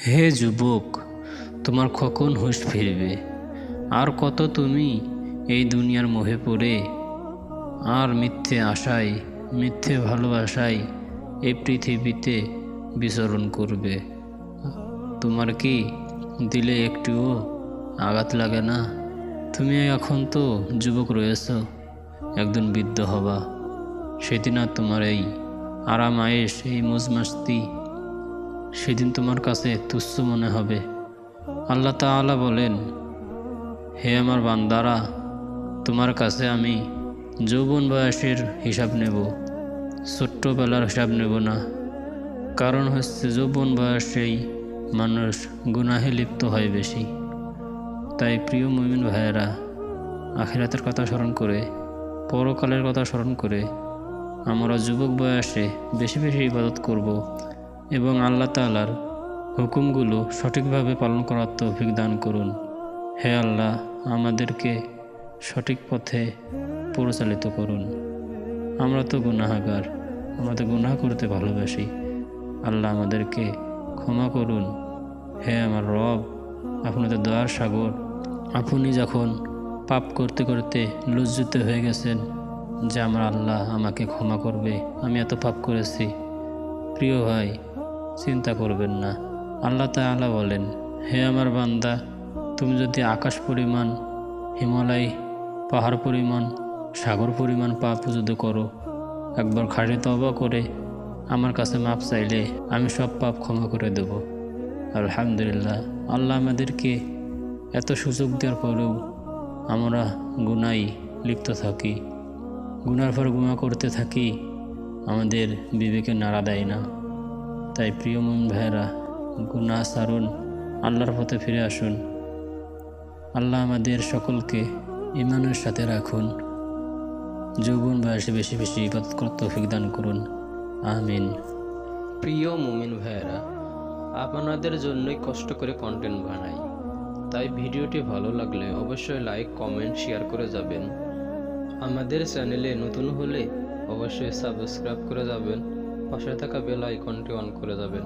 হে যুবক, তোমার কখন হুঁশ ফিরবে? আর কত তুমি এই দুনিয়ার মোহে পড়ে আর মিথ্যে আশায়, মিথ্যে ভালোবাসায় এই পৃথিবীতে বিচরণ করবে? তোমার কি দিলে একটুও আঘাত লাগে না? তুমি এখন তো যুবক রয়েছ, একদিন বৃদ্ধ হবা। সেদিন আর তোমার এই আরাম আয়েশ, এই মজমাস্তি সেদিন তোমার কাছে তুচ্ছ মনে হবে। আল্লাহ তাআলা বলেন, হে আমার বান্দারা, তোমার কাছে আমি যৌবন বয়সের হিসাব নেব, ছোট্টবেলার হিসাব নেব না। কারণ হচ্ছে যৌবন বয়সেই মানুষ গুনাহে লিপ্ত হয় বেশি। তাই প্রিয় মুমিন ভাইয়েরা, আখিরাতের কথা স্মরণ করে, পরকালের কথা স্মরণ করে আমরা যুবক বয়সে বেশি বেশি ইবাদত করব এবং আল্লাহ তাআলার হুকুমগুলো সঠিকভাবে পালন করার তৌফিক দান করুন। হে আল্লাহ, আমাদেরকে সঠিক পথে পরিচালিত করুন। আমরা তো গুনাহগার, আমরা তো গুনাহ করতে ভালোবাসি। আল্লাহ আমাদেরকে ক্ষমা করুন। হে আমার রব, আপনি তো দয়ার সাগর। আপনি যখন পাপ করতে করতে লজ্জিত হয়ে গেছেন যে আমার আল্লাহ আমাকে ক্ষমা করবে, আমি এত পাপ করেছি, প্রিয় ভাই চিন্তা করবেন না। আল্লাহ তাআলা বলেন, হে আমার বান্দা, তুমি যদি আকাশ পরিমাণ, হিমালয় পাহাড় পরিমাণ, সাগর পরিমাণ পাপ যদি করো, একবার খাঁটি তওবা করে আমার কাছে মাপ চাইলে আমি সব পাপ ক্ষমা করে দেব। আলহামদুলিল্লাহ, আল্লাহ আমাদেরকে এত সুযোগ দেওয়ার পরেও আমরা গুনায় লিপ্ত থাকি, গুনার পর গুনাহ করতে থাকি, আমাদের বিবেকে নাড়া দেয় না। তাই প্রিয় মুমিন ভাইয়েরা, গুনাহ ছাড়ুন, আল্লাহর পথে ফিরে আসুন। আল্লাহ আমাদের সকলকে ঈমানের সাথে রাখুন। যৌবন বয়সে বেশি বেশি ইবাদত করতে তৌফিক দান করুন। আমিন। প্রিয় মুমিন ভাইয়েরা, আপনাদের জন্যই কষ্ট করে কন্টেন্ট বানাই। তাই ভিডিওটি ভালো লাগলে অবশ্যই লাইক, কমেন্ট, শেয়ার করে যাবেন। আমাদের চ্যানেলে নতুন হলে অবশ্যই সাবস্ক্রাইব করে যাবেন। পাশে থাকা বেল আইকনটি অন করে যাবেন,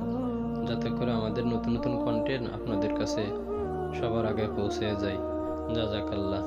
যাতে করে আমাদের নতুন নতুন কন্টেন্ট আপনাদের কাছে সবার আগে পৌঁছে যায়। জাযাকাল্লাহ।